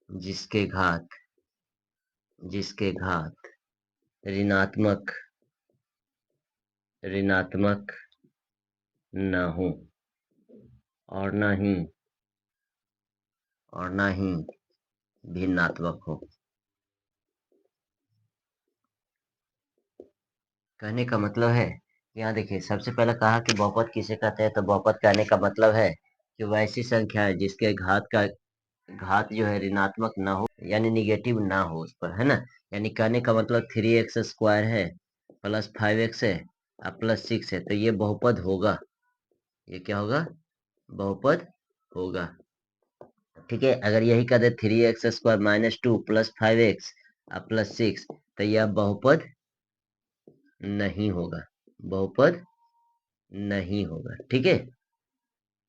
जिसके घात ऋणात्मक ऋणात्मक न हो और न ही भिन्नात्मक हो। कहने का मतलब है, यहाँ देखिए सबसे पहले कहा कि बहुपद किसे कहते हैं, तो बहुपद कहने का मतलब है कि वैसी संख्या है जिसके घात जो है ऋणात्मक ना हो, यानी निगेटिव ना हो उस पर, है ना। यानी कहने का मतलब 3x² है प्लस 5x है और प्लस 6 है, तो ये बहुपद होगा। ये क्या होगा? बहुपद होगा। ठीक है, अगर यही कर दे 3x² -2 प्लस 5x और प्लस 6, तो यह बहुपद नहीं होगा, बहुपद नहीं होगा। ठीक है,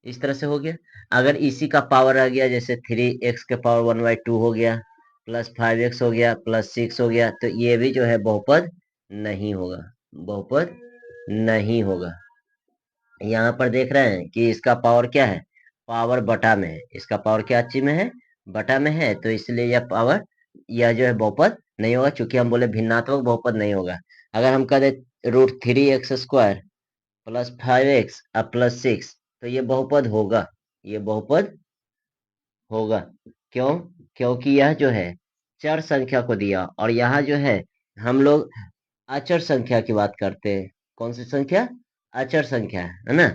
इस तरह से हो गया। अगर इसी का पावर आ गया, जैसे 3x के पावर 1/2 हो गया, प्लस 5x हो गया, प्लस 6 हो गया, तो ये भी जो है बहुपद नहीं होगा, बहुपद नहीं होगा। यहाँ पर देख रहे हैं कि इसका पावर क्या है? पावर बटा में है। इसका पावर क्या चीज में है? बटा में है, तो इसलिए यह पावर, यह जो है बहुपद नहीं होगा, क्योंकि हम बोले भिन्नात्मक बहुपद नहीं होगा। अगर हम कह दे √3x² प्लस 5x और प्लस 6, तो ये बहुपद होगा, ये बहुपद होगा। क्यों? क्योंकि यह जो है चर संख्या को दिया, और यहाँ जो है हम लोग अचर संख्या की बात करते हैं। कौन सी संख्या? अचर संख्या, है ना।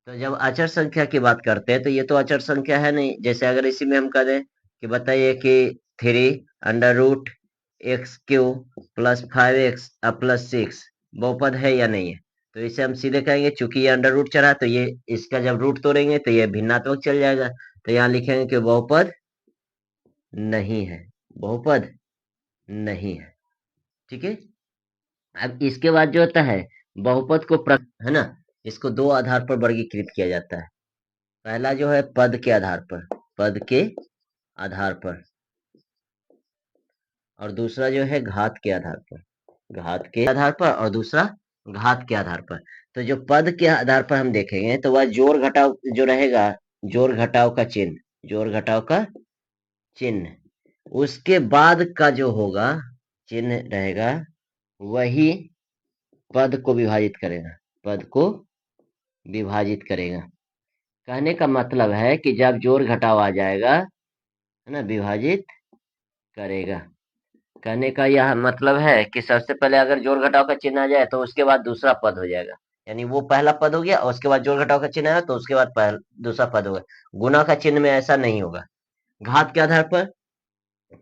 तो जब अचर संख्या की बात करते हैं, तो ये तो अचर संख्या है नहीं। जैसे अगर इसी में हम कह दें कि बताइए कि 3√x³ प्लस 5x और प्लस 6 बहुपद है या नहीं है, तो इसे हम सीधे कहेंगे, चूंकि ये अंडर रूट चढ़ा, तो ये इसका जब रूट तोड़ेंगे तो ये भिन्नात्मक चल जाएगा, तो यहाँ लिखेंगे कि बहुपद नहीं है, बहुपद नहीं है। ठीक है, अब इसके बाद जो होता है बहुपद को है ना, इसको दो आधार पर वर्गीकृत किया जाता है। पहला जो है पद के आधार पर, पद के आधार पर, और दूसरा जो है घात के आधार पर, घात के आधार पर, और दूसरा घात के आधार पर। तो जो पद के आधार पर हम देखेंगे, तो वह जोड़ घटाव जो रहेगा, जोड़ घटाव का चिन्ह, जोड़ घटाव का चिन्ह, उसके बाद का जो होगा चिन्ह रहेगा, वही पद को विभाजित करेगा, पद को विभाजित करेगा। कहने का मतलब है कि जब जोड़ घटाव आ जाएगा, है ना, विभाजित करेगा। कहने का यह मतलब है कि सबसे पहले अगर जोड़ घटाव का चिन्ह आ जाए, तो उसके बाद दूसरा पद हो जाएगा। यानी वो पहला पद हो गया, और उसके बाद जोड़ घटाव का चिन्ह आया, तो उसके बाद दूसरा पद होगा। गुणा का चिन्ह में ऐसा नहीं होगा। घात के आधार पर,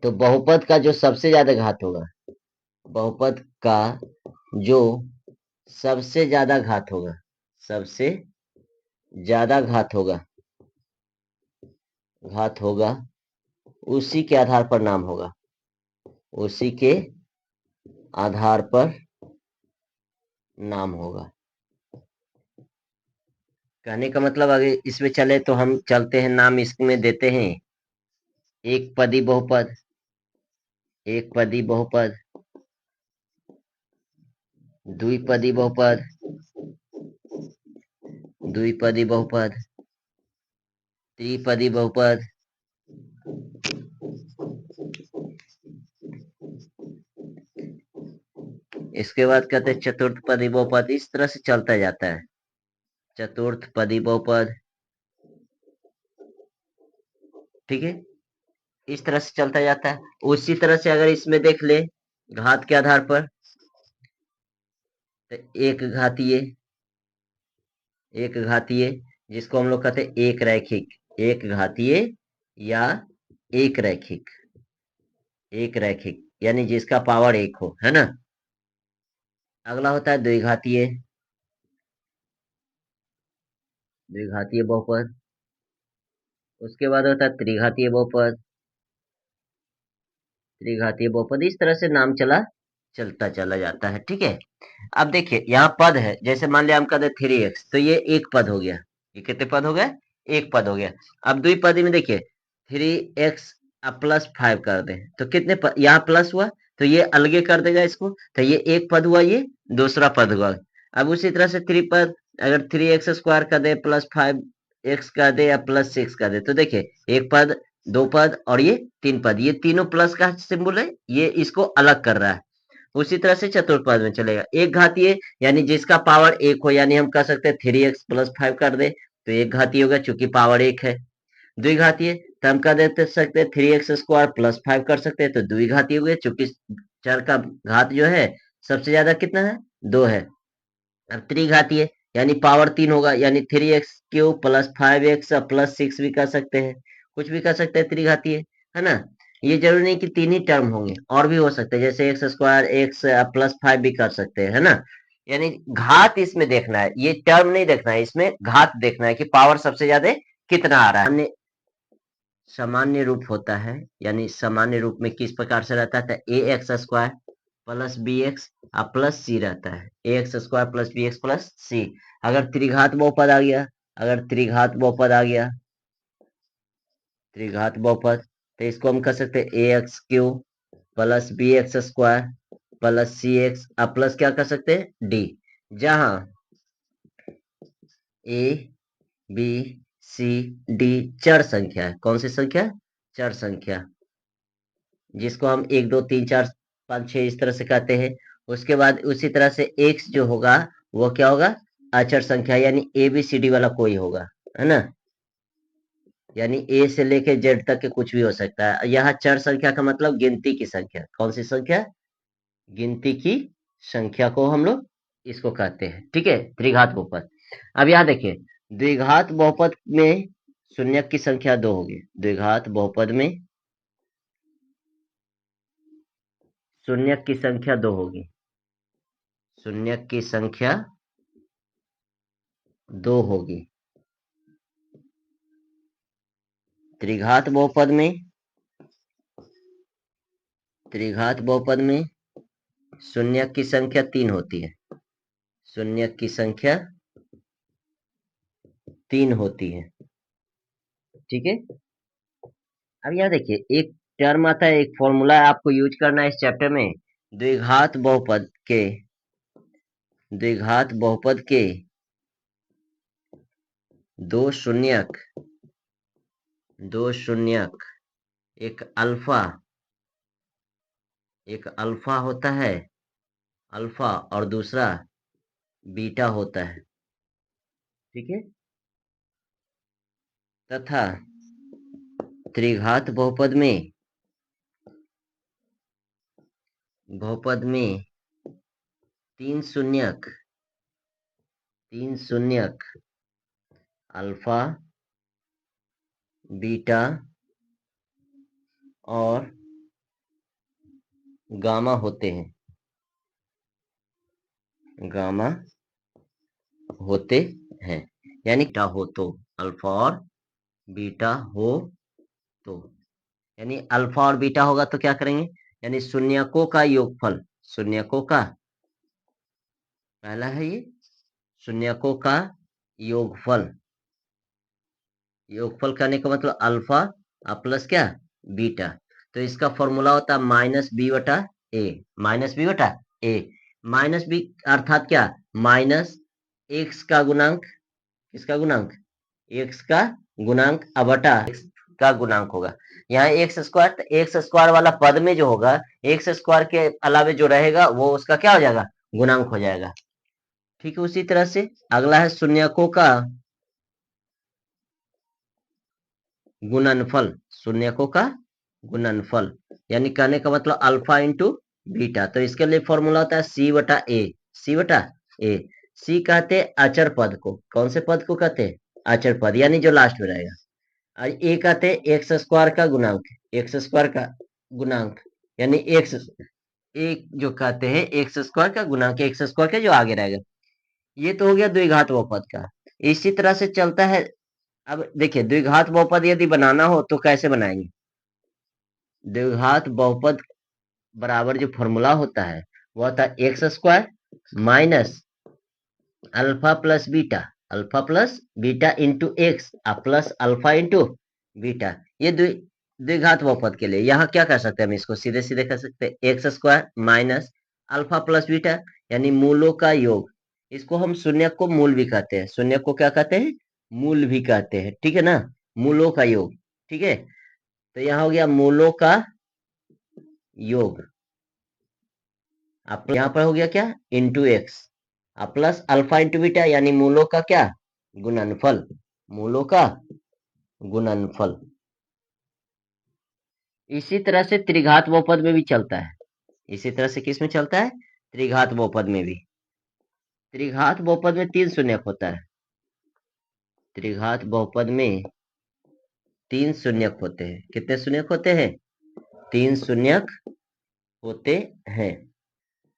तो बहुपद का जो सबसे ज्यादा घात होगा, बहुपद का जो सबसे ज्यादा घात होगा, सबसे ज्यादा घात होगा, उसी के आधार पर नाम होगा, उसी के आधार पर नाम होगा। कहने का मतलब अगर इसमें चले, तो हम चलते हैं, नाम इसमें देते हैं एक पदी बहुपद, एक पदी बहुपद, द्विपदी बहुपद, द्विपदी बहुपद, त्रिपदी बहुपद, इसके बाद कहते हैं चतुर्थ पदी बहुपद। इस तरह से चलता जाता है, चतुर्थ पदी बहुपद। ठीक है, इस तरह से चलता जाता है। उसी तरह से अगर इसमें देख ले घात के आधार पर, तो एक घातीय, जिसको हम लोग कहते हैं एक रैखिक, एक घातीय या एक रैखिक, एक रैखिक यानी जिसका पावर एक हो, है ना। अगला होता है द्विघातीय, द्विघातीय बहुपद। उसके बाद होता है त्रिघातीय बहुपद, त्रिघातीय बहुपद। इस तरह से नाम चलता चला जाता है। ठीक है, अब देखिए यहाँ पद है, जैसे मान लिया हम कहते 3x, तो ये एक पद हो गया। ये कितने पद हो गए? एक पद हो गया। अब द्विपदी में देखिए 3x अब प्लस 5 कर दें, तो कितने पद? यहाँ प्लस हुआ, तो ये अलगे कर देगा इसको, तो ये एक पद हुआ, ये दूसरा पद हुआ। अब उसी तरह से त्रिपद, अगर 3x² कर दे प्लस 5x कर दे या प्लस 6 कर दे, तो देखिए एक पद दो पद और ये तीन पद, ये तीनों प्लस का सिंबल है, ये इसको अलग कर रहा है। उसी तरह से चतुर्पद में चलेगा, एक घातीय यानी जिसका पावर एक हो, यानी हम कह सकते हैं 3x प्लस 5 कर दे तो एक घातीय होगा चूंकि पावर एक है। द्विघातीय तो हम कह देते सकते 3x स्क्वायर प्लस 5 कर सकते हैं तो द्विघातीय हो गया, चूंकि चर का घात जो है सबसे ज्यादा कितना है, 2 है। अब त्रिघातीय यानी पावर 3 होगा, यानी 3x³ प्लस 5x प्लस 6 भी कर सकते हैं, कुछ भी कर सकते हैं त्रिघातीय, है ना। ये जरूरी नहीं कि तीन ही टर्म होंगे, और भी हो सकते हैं, जैसे एक्स स्क्वायर एक्स प्लस 5 भी कर सकते हैं, है ना। यानी घात इसमें देखना है, ये टर्म नहीं देखना है, इसमें घात देखना है कि पावर सबसे ज्यादा कितना आ रहा है। सामान्य रूप होता है, यानी सामान्य रूप में किस प्रकार से रहता है, A x square plus B x plus C रहता है, A x square plus B x plus C. अगर त्रिघात बहुपद आ गया, अगर त्रिघात बहुपद आ गया, त्रिघात बहुपद, तो इसको हम कह सकते हैं A x cube plus B x square plus C x plus क्या कर सकते हैं डी, जहां ए बी सी डी चर संख्या है। कौन सी संख्या, चर संख्या, जिसको हम 1 2 3 4 5 6 इस तरह से कहते हैं। उसके बाद उसी तरह से एक्स जो होगा वो क्या होगा, अचर संख्या, यानी ए बी सी डी वाला कोई होगा, है ना। यानी ए से लेके जेड तक के कुछ भी हो सकता है। यहाँ चर संख्या का मतलब गिनती की संख्या, कौन सी संख्या, गिनती की संख्या को हम लोग इसको कहते हैं, ठीक है, त्रिघात बहुपद। अब यहाँ देखिए, द्विघात बहुपद में शून्यक की संख्या 2 होगी, द्विघात बहुपद में शून्यक की संख्या 2 होगी, शून्यक की संख्या 2 होगी। त्रिघात बहुपद में, त्रिघात बहुपद में शून्यक की संख्या 3 होती है, शून्यक की संख्या 3 होती है, ठीक है। अब यहाँ देखिए, एक टर्म आता है, एक फॉर्मूला आपको यूज करना है इस चैप्टर में, द्विघात बहुपद के, द्विघात बहुपद के दो शून्यक, दो शून्यक, एक अल्फा, एक अल्फा होता है, अल्फा, और दूसरा बीटा होता है, ठीक है। तथा त्रिघात बहुपद में, बहुपद में तीन शून्यक, तीन शून्यक अल्फा, बीटा और गामा होते हैं, गामा होते हैं, यानी क्या हो तो, अल्फा और बीटा हो तो, यानी अल्फा और बीटा होगा तो क्या करेंगे, यानी शून्यकों का योगफल, शून्यकों का, पहला है ये शून्यकों का योगफल, योगफल करने का मतलब अल्फा प्लस क्या, बीटा। तो इसका फॉर्मूला होता है -b/a, -b/a, -b अर्थात क्या, माइनस एक्स का गुणांक, किसका गुणांक, एक्स का गुणांक बटा एक्स का गुणांक होगा। यहाँ एक्स स्क्वायर, तो एक्स स्क्वायर वाला पद में जो होगा, एक्स स्क्वायर के अलावे जो रहेगा वो उसका क्या हो जाएगा, गुणांक हो जाएगा, ठीक है। उसी तरह से अगला है शून्यकों का गुणनफल, शून्यकों का गुणनफल, यानी कहने का मतलब अल्फा इंटू बीटा। तो इसके लिए फॉर्मूला होता है c/a, c/a, सी कहते हैं अचर पद को, कौन से पद को कहते हैं, अचर पद, यानी जो लास्ट में रहेगा। और ए कहते हैं एक्स स्क्वायर का गुणांक, एक्स स्क्वायर का गुणांक, यानी एक्स, एक जो कहते हैं एक्स स्क्वायर का गुणांक, एक्स स्क्वायर का जो आगे रहेगा। ये तो हो गया द्विघात बहुपद का। इसी तरह से चलता है। अब देखिए, द्विघात बहुपद यदि बनाना हो तो कैसे बनाएंगे, द्विघात बहुपद बराबर जो फॉर्मूला होता है वो होता है x square minus alpha plus beta, alpha plus beta into x plus alpha into beta. ये द्विघात बहुपद के लिए यहाँ क्या कर सकते हैं, हम इसको सीधे सीधे कर सकते हैं, x square minus alpha plus beta, यानी मूलों का योग। इसको हम शून्य को मूल भी कहते हैं, शून्य को क्या कहते हैं, मूल भी कहते हैं, ठीक है ना, मूलों का योग, ठीक है। तो यहाँ हो गया मूलों का योग। अब यहाँ पर हो गया क्या, इंटू एक्स, अब प्लस अल्फा इंटू बीटा, यानी मूलों का क्या, गुणनफल, मूलों का गुणनफल। इसी तरह से त्रिघात बहुपद में भी चलता है। इसी तरह से किस में चलता है, त्रिघात बहुपद में भी। त्रिघात बहुपद में 3 शून्यक होता है। त्रिघात बहुपद में 3 शून्यक होते हैं। कितने शून्यक होते हैं, 3 शून्यक होते हैं,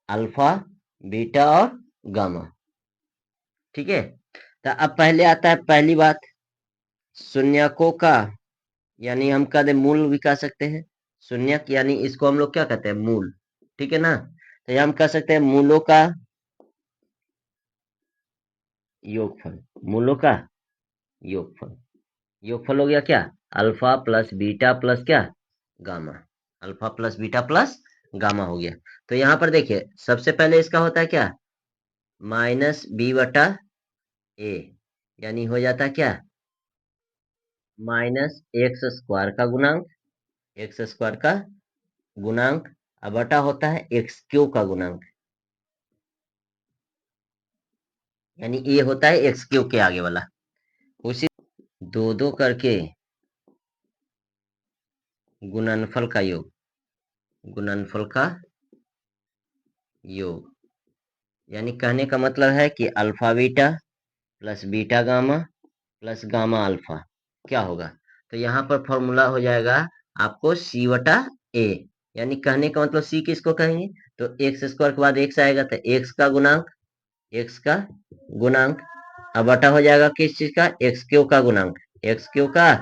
अल्फा, बीटा और गामा। ठीक है, तो अब पहले आता है पहली बात, शून्यकों का, यानी हम कहते मूल भी कह सकते हैं। शून्यक यानी इसको हम लोग क्या कहते हैं, मूल। ठीक है ना, तो ये हम कह सकते हैं मूलों का योगफल, मूलों का योगफल। योगफल हो गया क्या, अल्फा प्लस बीटा प्लस क्या, gamma. Alpha plus beta plus gamma हो गया। तो यहाँ पर देखिए सबसे पहले इसका होता है क्या, माइनस बी बटा ए, यानी हो जाता है क्या, माइनस एक्स स्क्वायर का गुणांक, एक्स स्क्वायर का गुणांक, अब बटा होता है एक्स क्यूब का गुणांक, यानी ये होता है एक्स क्यूब के आगे वाला। उसी दो दो करके गुणनफल का योग, गुणनफल का योग, यानी कहने का मतलब है कि alpha beta plus beta gamma plus gamma alpha क्या होगा, तो यहाँ पर फॉर्मूला हो जाएगा आपको सी बटा ए, यानी कहने का मतलब सी किसको कहेंगे, तो एक्स स्क्वायर के बाद एक्स आएगा तो एक्स का गुणांक, एक्स का गुणांक, अब बटा हो जाएगा किस चीज का, एक्स क्यू का गुणांक, एक्स क्यू का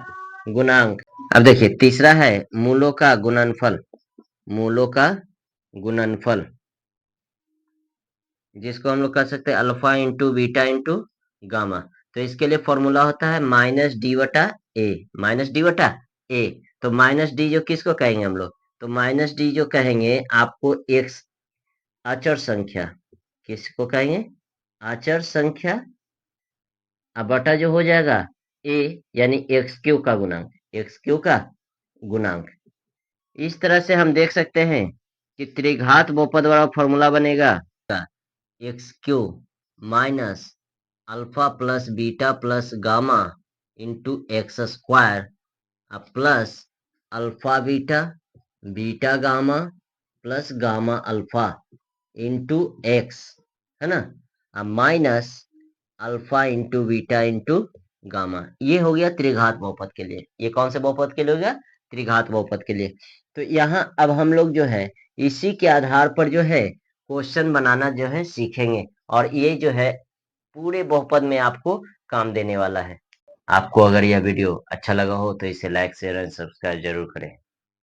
गुणांक। अब देखिए तीसरा है मूलों का गुणनफल, मूलों का गुणनफल, जिसको हम लोग कह सकते हैं alpha into beta into gamma. तो इसके लिए फॉर्मूला होता है माइनस डी बटा ए, माइनस डी बटा ए। तो माइनस डी जो किसको कहेंगे हम लोग, तो माइनस डी जो कहेंगे आपको एक्स अचर संख्या, किसको कहेंगे, अचर संख्या, अब बटा जो हो जाएगा ए, यानी एक्स क्यू का गुणांक, एक्स क्यू का गुणांक। इस तरह से हम देख सकते हैं कि त्रिघात बहुपद वाला फॉर्मूला बनेगा x Q minus alpha plus beta plus gamma into x square plus alpha beta beta gamma plus gamma alpha into x, है ना, अब minus alpha into beta into gamma. ये हो गया त्रिघात बहुपद के लिए। ये कौन से बहुपद के लिए हो गया, त्रिघात बहुपद के लिए। तो यहाँ अब हम लोग जो है इसी के आधार पर जो है क्वेश्चन बनाना जो है सीखेंगे, और ये जो है पूरे बहुपद में आपको काम देने वाला है। आपको अगर यह वीडियो अच्छा लगा हो तो इसे लाइक शेयर एंड सब्सक्राइब जरूर करें।